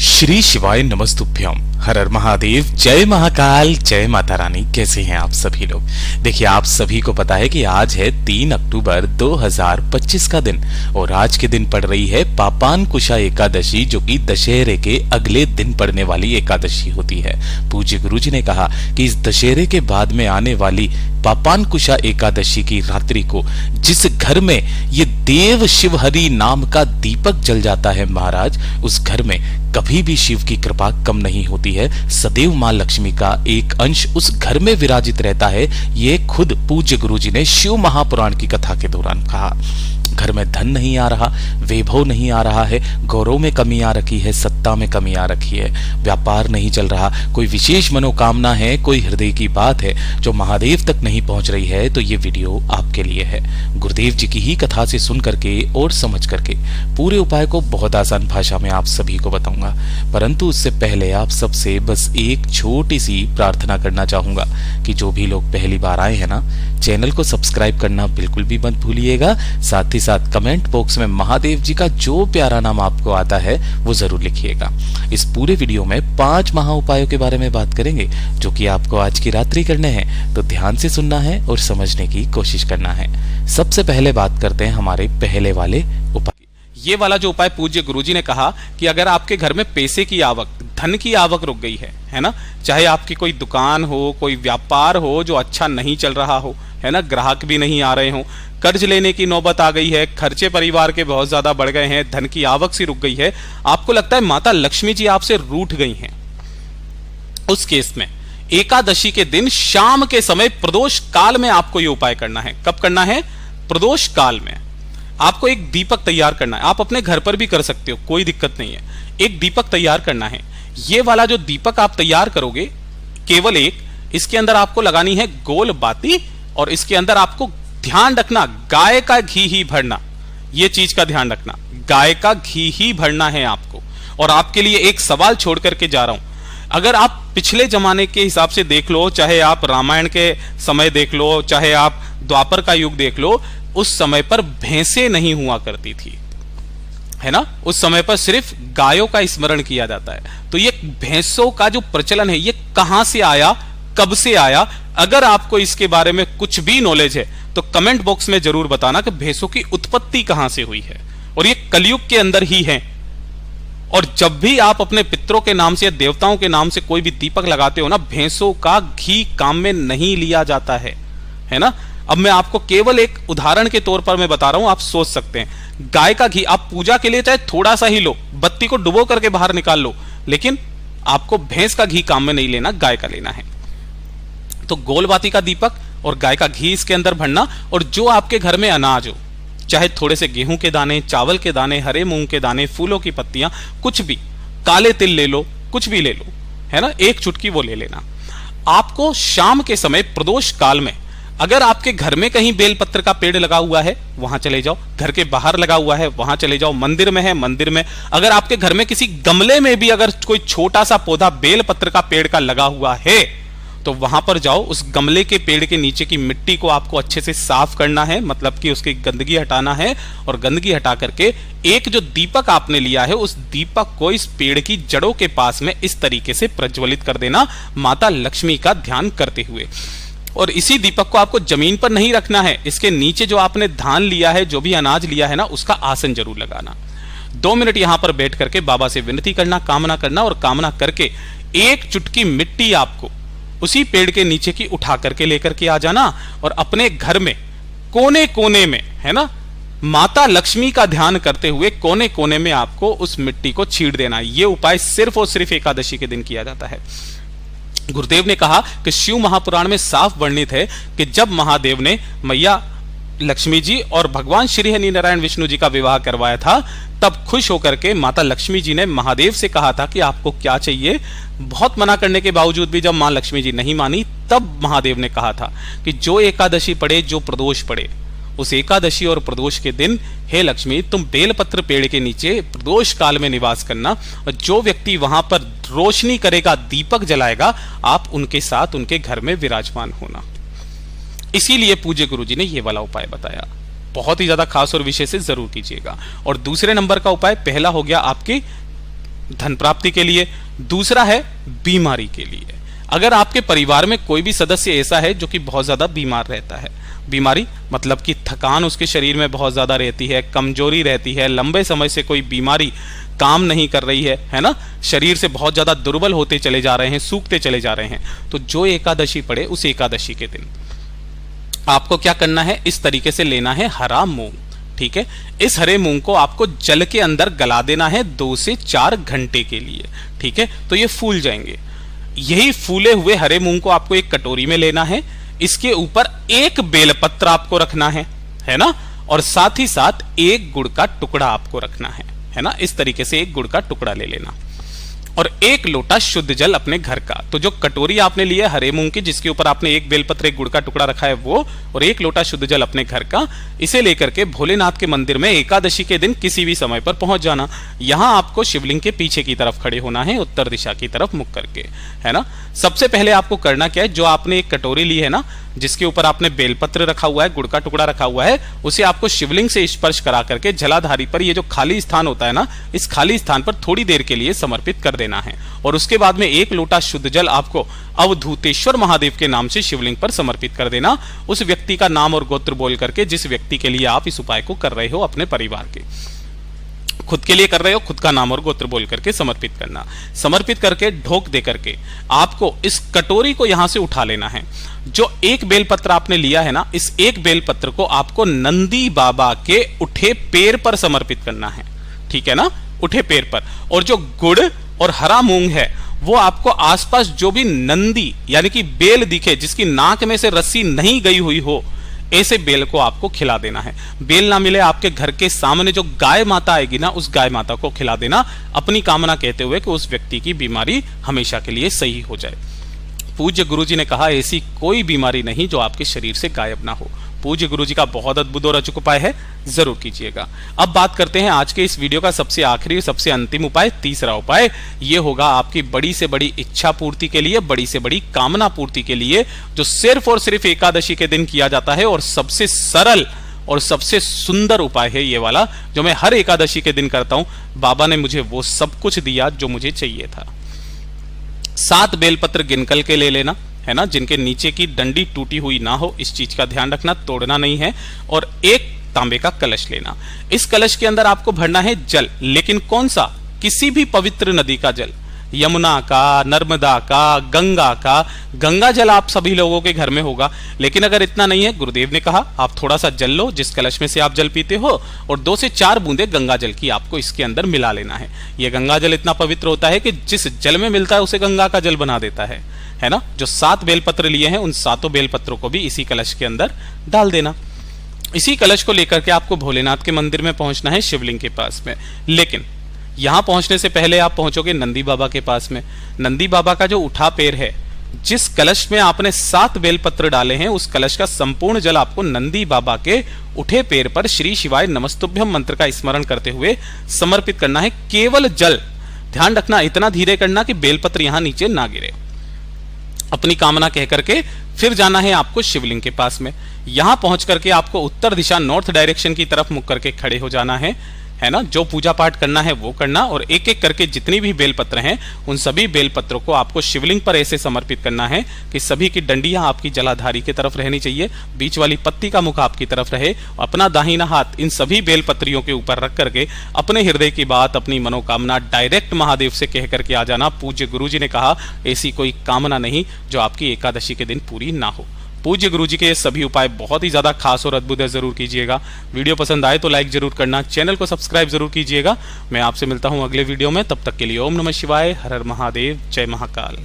श्री शिवाय नमस्तुभ्यम। हर हर महादेव, जय महाकाल, जय माता रानी। कैसे हैं आप सभी लोग? देखिए, आप सभी को पता है कि आज है 3 अक्टूबर 2025 का दिन और आज के दिन पड़ रही है पापानकुशा एकादशी, जो कि दशहरे के अगले दिन पड़ने वाली एकादशी होती है। पूज्य गुरुजी ने कहा कि इस दशहरे के बाद में आने वाली पापानकुशा एकादशी की रात्रि को जिस घर में ये देव शिवहरि नाम का दीपक जल जाता है महाराज, उस घर में कभी भी शिव की कृपा कम नहीं होती है। सदैव मां लक्ष्मी का एक अंश उस घर में विराजित रहता है। ये खुद पूज्य गुरुजी ने शिव महापुराण की कथा के दौरान कहा। घर में धन नहीं आ रहा, वैभव नहीं आ रहा है, गौरव में कमी आ रखी है, सत्ता में कमी आ रखी है, व्यापार नहीं चल रहा, कोई विशेष मनोकामना है, कोई हृदय की बात है जो महादेव तक नहीं पहुंच रही है, तो ये वीडियो आपके लिए है। गुरुदेव जी की ही कथा से सुन करके और समझ करके पूरे उपाय को बहुत आसान भाषा में आप सभी को बताऊंगा, परंतु उससे पहले आप सबसे बस एक छोटी सी प्रार्थना करना चाहूंगा कि जो भी लोग पहली बार आए हैं ना, चैनल को सब्सक्राइब करना बिल्कुल भी मत भूलिएगा। साथ ही साथ कमेंट बॉक्स में महादेव जी का जो प्यारा नाम आपको आता है वो जरूर लिखिएगा। इस पूरे वीडियो में 5 महा उपायों के बारे में बात करेंगे जो कि आपको आज की रात्रि करने हैं, तो ध्यान से सुनना है और समझने की कोशिश करना है। सबसे पहले बात करते हैं हमारे पहले वाले उपाय। ये वाला जो उपाय पूज्य गुरुजी ने कहा कि अगर आपके घर में पैसे की आवक, धन की आवक रुक गई है ना, चाहे आपकी कोई दुकान हो, कोई व्यापार हो जो अच्छा नहीं चल रहा हो, है ना, ग्राहक भी नहीं आ रहे हो, कर्ज लेने की नौबत आ गई है, खर्चे परिवार के बहुत ज्यादा बढ़ गए हैं, धन की आवक सी रुक गई है, आपको लगता है माता लक्ष्मी जी आपसे रूठ गई हैं, उस केस में एकादशी के दिन शाम के समय प्रदोष काल में आपको यह उपाय करना है। कब करना है? प्रदोष काल में। आपको एक दीपक तैयार करना है। आप अपने घर पर भी कर सकते हो, कोई दिक्कत नहीं है। एक दीपक तैयार करना है। ये वाला जो दीपक आप तैयार करोगे, केवल एक, इसके अंदर आपको लगानी है गोल बाती और इसके अंदर आपको ध्यान रखना गाय का घी ही भरना। यह चीज का ध्यान रखना, गाय का घी ही भरना है आपको। और आपके लिए एक सवाल छोड़ करके जा रहा हूं, अगर आप पिछले जमाने के हिसाब से देख लो, चाहे आप रामायण के समय देख लो, चाहे आप द्वापर का युग देख लो, उस समय पर भैंसें नहीं हुआ करती थी, है ना। उस समय पर सिर्फ गायों का स्मरण किया जाता है। तो ये भैंसों का जो प्रचलन है, ये कहां से आया, कब से आया? अगर आपको इसके बारे में कुछ भी नॉलेज है तो कमेंट बॉक्स में जरूर बताना कि भैंसों की उत्पत्ति कहां से हुई है। और ये कलयुग के अंदर ही है। और जब भी आप अपने पितरों के नाम से या देवताओं के नाम से कोई भी दीपक लगाते हो ना, भैंसों का घी काम में नहीं लिया जाता है ना। अब मैं आपको केवल एक उदाहरण के तौर पर मैं बता रहा हूं, आप सोच सकते हैं। गाय का घी आप पूजा के लिए चाहे थोड़ा सा ही लो, बत्ती को डुबो करके बाहर निकाल लो, लेकिन आपको भैंस का घी काम में नहीं लेना, गाय का लेना है। तो गोलबाती का दीपक और गाय का घी इसके अंदर भरना। और जो आपके घर में अनाज हो, चाहे थोड़े से गेहूं के दाने, चावल के दाने, हरे मूंग के दाने, फूलों की पत्तियां, कुछ भी, काले तिल ले लो, कुछ भी ले लो, है ना, एक चुटकी वो ले लेना। आपको शाम के समय प्रदोष काल में, अगर आपके घर में कहीं बेलपत्र का पेड़ लगा हुआ है वहां चले जाओ, घर के बाहर लगा हुआ है वहां चले जाओ, मंदिर में है मंदिर में, अगर आपके घर में किसी गमले में भी अगर कोई छोटा सा पौधा बेलपत्र का पेड़ का लगा हुआ है तो वहां पर जाओ। उस गमले के पेड़ के नीचे की मिट्टी को आपको अच्छे से साफ करना है, मतलब कि उसकी गंदगी हटाना है। और गंदगी हटा करके एक जो दीपक आपने लिया है, उस दीपक को इस पेड़ की जड़ों के पास में इस तरीके से प्रज्वलित कर देना, माता लक्ष्मी का ध्यान करते हुए। और इसी दीपक को आपको जमीन पर नहीं रखना है, इसके नीचे जो आपने धान लिया है, जो भी अनाज लिया है ना, उसका आसन जरूर लगाना। 2 मिनट यहां पर बैठ करके बाबा से विनती करना, कामना करना, और कामना करके एक चुटकी मिट्टी आपको उसी पेड़ के नीचे की उठा करके लेकर के आ जाना। और अपने घर में कोने कोने में, है ना, माता लक्ष्मी का ध्यान करते हुए कोने कोने में आपको उस मिट्टी को छीड़ देना। यह उपाय सिर्फ और सिर्फ एकादशी के दिन किया जाता है। गुरुदेव ने कहा कि शिव महापुराण में साफ वर्णित है कि जब महादेव ने मैया लक्ष्मी जी और भगवान श्री हरि नारायण विष्णु जी का विवाह करवाया था, तब खुश होकर के माता लक्ष्मी जी ने महादेव से कहा था कि आपको क्या चाहिए। बहुत मना करने के बावजूद भी जब मां लक्ष्मी जी नहीं मानी, तब महादेव ने कहा था कि जो एकादशी पड़े, जो प्रदोष पड़े, उस एकादशी और प्रदोष के दिन हे लक्ष्मी, तुम बेलपत्र पेड़ के नीचे प्रदोष काल में निवास करना, और जो व्यक्ति वहां पर रोशनी करेगा, दीपक जलाएगा, आप उनके साथ उनके घर में विराजमान होना। इसीलिए पूज्य गुरुजी ने यह वाला उपाय बताया। बहुत ही ज्यादा खास और विशेष से जरूर कीजिएगा। और दूसरे नंबर का उपाय, पहला हो गया आपकी धन प्राप्ति के लिए, दूसरा है बीमारी के लिए। अगर आपके परिवार में कोई भी सदस्य ऐसा है जो कि बहुत ज्यादा बीमार रहता है, बीमारी मतलब कि थकान उसके शरीर में बहुत ज्यादा रहती है, कमजोरी रहती है, लंबे समय से कोई बीमारी काम नहीं कर रही है ना, शरीर से बहुत ज्यादा दुर्बल होते चले जा रहे हैं, सूखते चले जा रहे हैं, तो जो एकादशी पड़े उस एकादशी के दिन आपको क्या करना है, इस तरीके से लेना है हरा मूंग। ठीक है, इस हरे मूंग को आपको जल के अंदर गला देना है 2 से 4 घंटे के लिए। ठीक है, तो ये फूल जाएंगे। यही फूले हुए हरे मूंग को आपको एक कटोरी में लेना है, इसके ऊपर एक बेलपत्र आपको रखना है ना, और साथ ही साथ एक गुड़ का टुकड़ा आपको रखना है ना। इस तरीके से एक गुड़ का टुकड़ा ले लेना और 1 लोटा शुद्ध जल अपने घर का। तो जो कटोरी आपने ली है हरे मूंग की, जिसके ऊपर आपने एक बेलपत्र एक गुड़ का टुकड़ा रखा है वो, और 1 लोटा शुद्ध जल अपने घर का, इसे लेकर के भोलेनाथ के मंदिर में एकादशी के दिन किसी भी समय पर पहुंच जाना। यहां आपको शिवलिंग के पीछे की तरफ खड़े होना है, उत्तर दिशा की तरफ मुख करके, है ना। सबसे पहले आपको करना क्या है, जो आपने एक कटोरी ली है ना, जिसके ऊपर आपने बेलपत्र रखा हुआ है, गुड़ का टुकड़ा रखा हुआ है, उसे आपको शिवलिंग से स्पर्श करा करके जलाधारी पर ये जो खाली स्थान होता है ना, इस खाली स्थान पर थोड़ी देर के लिए समर्पित कर देना है। और उसके बाद में 1 लोटा शुद्ध जल आपको अवधूतेश्वर महादेव के नाम से शिवलिंग पर समर्पित कर देना, उस व्यक्ति का नाम और गोत्र बोल करके, जिस व्यक्ति के लिए आप इस उपाय को कर रहे हो, अपने परिवार के, खुद के लिए कर रहे हो, खुद का नाम और गोत्र बोल करके समर्पित करना। समर्पित करके ढोक दे करके आपको इस कटोरी को यहां से उठा लेना है। जो एक बेलपत्र आपने लिया है ना, इस एक बेलपत्र को आपको नंदी बाबा के उठे पैर पर समर्पित करना है। ठीक है ना, उठे पैर पर। और जो गुड़ और हरा मूंग है वो आपको आसपास जो भी नंदी यानी कि बेल दिखे, जिसकी नाक में से रस्सी नहीं गई हुई हो, ऐसे बेल को आपको खिला देना है। बेल ना मिले, आपके घर के सामने जो गाय माता आएगी ना, उस गाय माता को खिला देना, अपनी कामना कहते हुए कि उस व्यक्ति की बीमारी हमेशा के लिए सही हो जाए। पूज्य गुरुजी ने कहा, ऐसी कोई बीमारी नहीं जो आपके शरीर से गायब ना हो। पूज्य गुरुजी का बहुत अद्भुत और अचूक उपाय है, जरूर कीजिएगा। अब बात करते हैं आज के इस वीडियो का सबसे आखिरी, सबसे अंतिम उपाय, तीसरा उपाय। ये होगा आपकी बड़ी से बड़ी इच्छा पूर्ति के लिए, बड़ी से बड़ी कामना पूर्ति के लिए, जो सिर्फ और सिर्फ एकादशी के दिन किया जाता है, और सबसे सरल और सबसे सुंदर उपाय है ये वाला, जो मैं हर एकादशी के दिन करता हूं। बाबा ने मुझे वो सब कुछ दिया जो मुझे चाहिए था। 7 बेलपत्र गिनकल के ले लेना, है ना, जिनके नीचे की डंडी टूटी हुई ना हो, इस चीज का ध्यान रखना, तोड़ना नहीं है। और 1 तांबे का कलश लेना। इस कलश के अंदर आपको भरना है जल, लेकिन कौन सा, किसी भी पवित्र नदी का जल, यमुना का, नर्मदा का, गंगा का। गंगा जल आप सभी लोगों के घर में होगा, लेकिन अगर इतना नहीं है, गुरुदेव ने कहा आप थोड़ा सा जल लो, जिस कलश में से आप जल पीते हो, और 2 से 4 बूंदे गंगा जल की आपको इसके अंदर मिला लेना है। यह गंगा जल इतना पवित्र होता है कि जिस जल में मिलता है उसे गंगा का जल बना देता है ना। जो 7 बेलपत्र लिए हैं, उन 7 बेलपत्रों को भी इसी कलश के अंदर डाल देना। इसी कलश को लेकर के आपको भोलेनाथ के मंदिर में पहुंचना है, शिवलिंग के पास में। लेकिन यहां पहुंचने से पहले आप पहुंचोगे नंदी बाबा के पास में। नंदी बाबा का जो उठा पैर है, जिस कलश में आपने 7 बेलपत्र डाले हैं, उस कलश का संपूर्ण जल आपको नंदी बाबा के उठे पैर पर श्री शिवाय नमस्तुभ्यम मंत्र का स्मरण करते हुए समर्पित करना है। केवल जल, ध्यान रखना, इतना धीरे करना कि बेलपत्र यहां नीचे ना गिरे। अपनी कामना कह करके फिर जाना है आपको शिवलिंग के पास में। यहां पहुंच करके आपको उत्तर दिशा, नॉर्थ डायरेक्शन की तरफ मुख करके खड़े हो जाना है ना। जो पूजा पाठ करना है वो करना, और एक एक करके जितनी भी बेलपत्र हैं, उन सभी बेलपत्रों को आपको शिवलिंग पर ऐसे समर्पित करना है कि सभी की डंडियां आपकी जलाधारी की तरफ रहनी चाहिए, बीच वाली पत्ती का मुख आपकी तरफ रहे। अपना दाहिना हाथ इन सभी बेलपत्रियों के ऊपर रख करके अपने हृदय की बात, अपनी मनोकामना डायरेक्ट महादेव से कह करके आ जाना। पूज्य गुरुजी ने कहा, ऐसी कोई कामना नहीं जो आपकी एकादशी के दिन पूरी ना हो। पूज्य गुरुजी के सभी उपाय बहुत ही ज्यादा खास और अद्भुत है, जरूर कीजिएगा। वीडियो पसंद आए तो लाइक जरूर करना, चैनल को सब्सक्राइब जरूर कीजिएगा। मैं आपसे मिलता हूं अगले वीडियो में, तब तक के लिए ओम नमः शिवाय, हर हर महादेव, जय महाकाल।